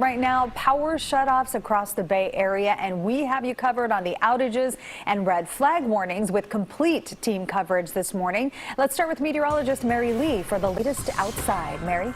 right now, power shutoffs across the Bay Area, and we have you covered on the outages and red flag warnings with complete team coverage this morning. Let's start with meteorologist Mary Lee for the latest outside. Mary?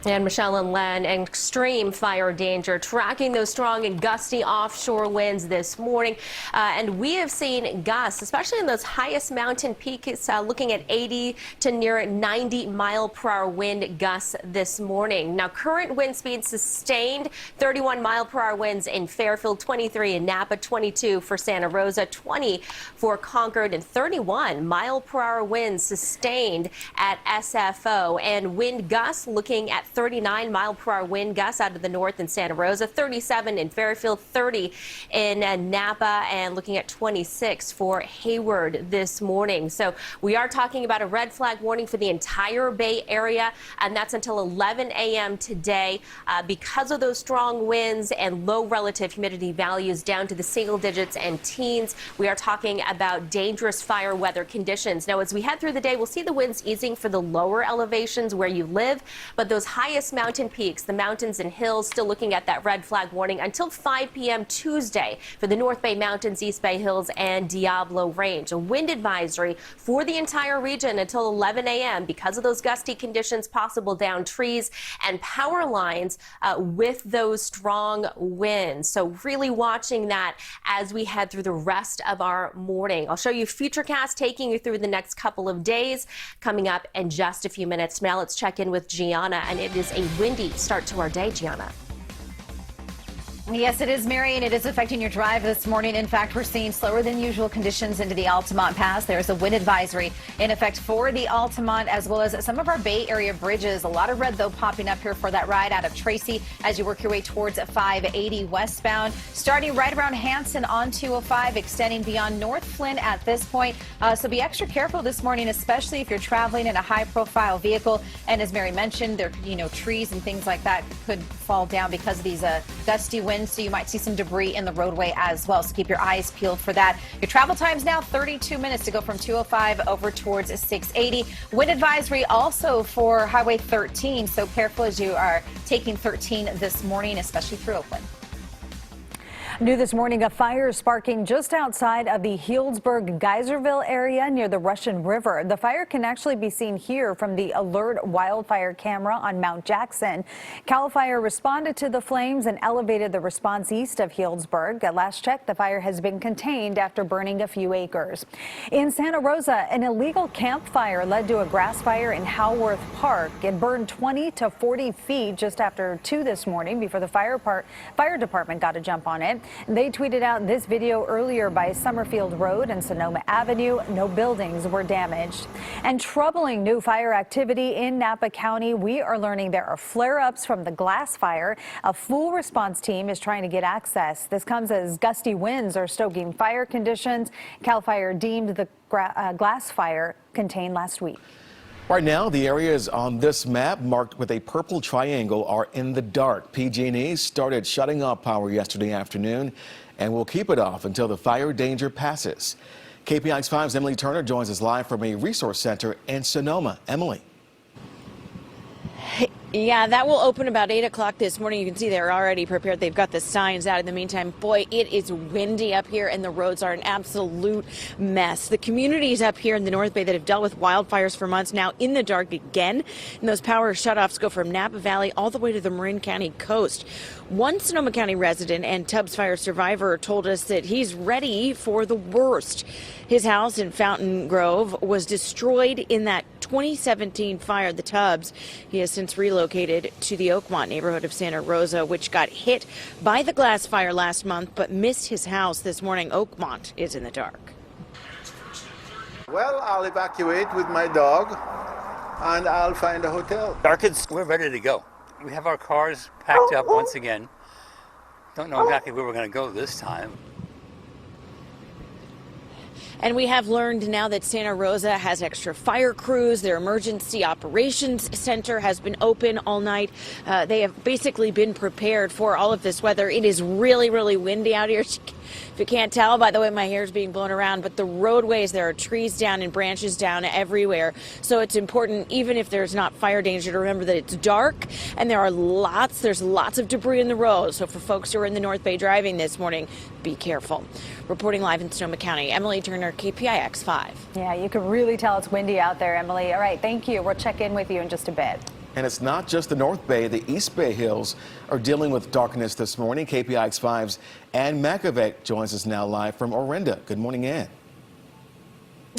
And Michelle and Len, extreme fire danger, tracking those strong and gusty offshore winds this morning. And we have seen gusts, especially in those highest mountain peaks, looking at 80 to near 90 mile per hour wind gusts this morning. Now, current wind speed sustained 31 mile per hour winds in Fairfield, 23 in Napa, 22 for Santa Rosa, 20 for Concord, and 31 mile per hour winds sustained at SFO. And wind gusts looking at 39 mile per hour wind gusts out of the north in Santa Rosa, 37 in Fairfield, 30 in Napa, and looking at 26 for Hayward this morning. So we are talking about a red flag warning for the entire Bay Area, and that's until 11 a.m. today because of those strong winds and low relative humidity values down to the single digits and teens. We are talking about dangerous fire weather conditions. Now, as we head through the day, we'll see the winds easing for the lower elevations where you live, but those highest mountain peaks, the mountains and hills, still looking at that red flag warning until 5 p.m. Tuesday for the North Bay Mountains, East Bay Hills, and Diablo Range. A wind advisory for the entire region until 11 a.m. because of those gusty conditions, possible down trees and power lines with those strong winds. So really watching that as we head through the rest of our morning. I'll show you Futurecast taking you through the next couple of days coming up in just a few minutes. Now let's check in with Gianna, and it is a windy start to our day, Gianna. Yes, it is, Mary, and it is affecting your drive this morning. In fact, we're seeing slower than usual conditions into the Altamont Pass. There's a wind advisory in effect for the Altamont as well as some of our Bay Area bridges. A lot of red, though, popping up here for that ride out of Tracy as you work your way towards 580 westbound. Starting right around Hanson on 205, extending beyond North Flint at this point. So be extra careful this morning, especially if you're traveling in a high-profile vehicle. And as Mary mentioned, there, trees and things like that could fall down because of these gusty winds. So you might see some debris in the roadway as well. So keep your eyes peeled for that. Your travel times now 32 minutes to go from 205 over towards 680. Wind advisory also for Highway 13. So careful as you are taking 13 this morning, especially through Oakland. New this morning, a fire sparking just outside of the Healdsburg-Geyserville area near the Russian River. The fire can actually be seen here from the Alert wildfire camera on Mount Jackson. CAL FIRE responded to the flames and elevated the response east of Healdsburg. At last check, the fire has been contained after burning a few acres. In Santa Rosa, an illegal campfire led to a grass fire in Howarth Park. It burned 20 to 40 feet just after 2 this morning before the fire department got a jump on it. They tweeted out this video earlier by Summerfield Road and Sonoma Avenue. No buildings were damaged. And troubling new fire activity in Napa County. We are learning there are flare-ups from the glass fire. A full response team is trying to get access. This comes as gusty winds are stoking fire conditions. CAL FIRE deemed the glass fire contained last week. Right now, the areas on this map marked with a purple triangle are in the dark. PG&E started shutting off power yesterday afternoon and will keep it off until the fire danger passes. KPIX 5's Emily Turner joins us live from a resource center in Sonoma. Emily. Yeah, that will open about 8 o'clock this morning. You can see they're already prepared. They've got the signs out. In the meantime, boy, it is windy up here and the roads are an absolute mess. The communities up here in the North Bay that have dealt with wildfires for months now in the dark again. And those power shutoffs go from Napa Valley all the way to the Marin County coast. One Sonoma County resident and Tubbs fire survivor told us that he's ready for the worst. His house in Fountain Grove was destroyed in that 2017 fire, the Tubbs. He has since relocated to the Oakmont neighborhood of Santa Rosa, which got hit by the glass fire last month, but missed his house this morning. Oakmont is in the dark. Well, I'll evacuate with my dog, and I'll find a hotel. Our kids, we're ready to go. We have our cars packed up once again. Don't know exactly where we're going to go this time. And we have learned now that Santa Rosa has extra fire crews. Their emergency operations center has been open all night. They have basically been prepared for all of this weather. It is really, really windy out here. If you can't tell by the way my hair is being blown around, but the roadways, there are trees down and branches down everywhere. So it's important, even if there's not fire danger, to remember that it's dark and there's lots of debris in the road. So for folks who are in the North Bay driving this morning, be careful. Reporting live in Sonoma County, Emily Turner, KPIX 5. Yeah, you can really tell it's windy out there, Emily. All right, thank you. We'll check in with you in just a bit. And it's not just the North Bay. The East Bay Hills are dealing with darkness this morning. KPIX 5's Ann McAvick joins us now live from Orinda. Good morning, Ann.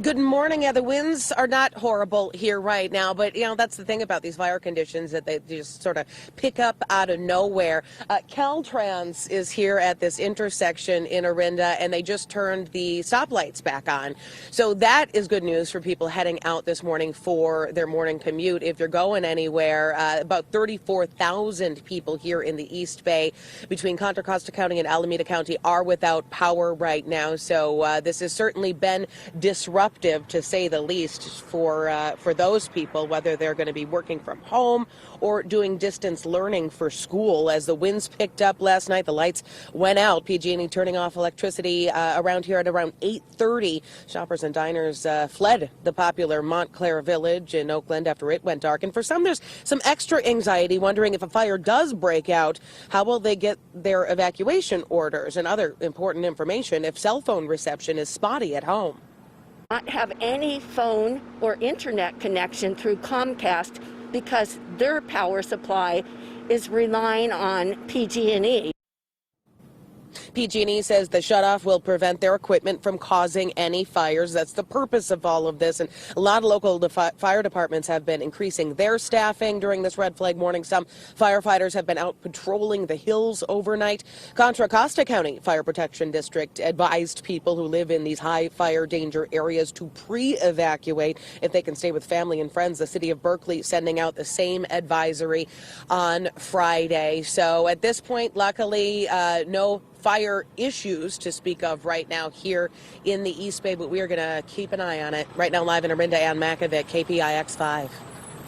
Good morning. Yeah, the winds are not horrible here right now, but that's the thing about these fire conditions, that they just sort of pick up out of nowhere. Caltrans is here at this intersection in Orinda, and they just turned the stoplights back on. So that is good news for people heading out this morning for their morning commute. If you're going anywhere, about 34,000 people here in the East Bay between Contra Costa County and Alameda County are without power right now. So this has certainly been disruptive, to say the least, for those people, whether they're going to be working from home or doing distance learning for school. As the winds picked up last night, the lights went out. PG&E turning off electricity around here at around 8:30. Shoppers and diners fled the popular Montclair Village in Oakland after it went dark. And for some, there's some extra anxiety, wondering if a fire does break out, how will they get their evacuation orders and other important information if cell phone reception is spotty at home. Not have any phone or internet connection through Comcast because their power supply is relying on PG&E. PG&E says the shutoff will prevent their equipment from causing any fires. That's the purpose of all of this. And a lot of local fire departments have been increasing their staffing during this red flag warning. Some firefighters have been out patrolling the hills overnight. Contra Costa County Fire Protection District advised people who live in these high fire danger areas to pre-evacuate if they can stay with family and friends. The city of Berkeley sending out the same advisory on Friday. So at this point, luckily, no fire issues to speak of right now here in the East Bay, but we are going to keep an eye on it. Right now, live in Orinda, Ann McAvick, KPIX 5.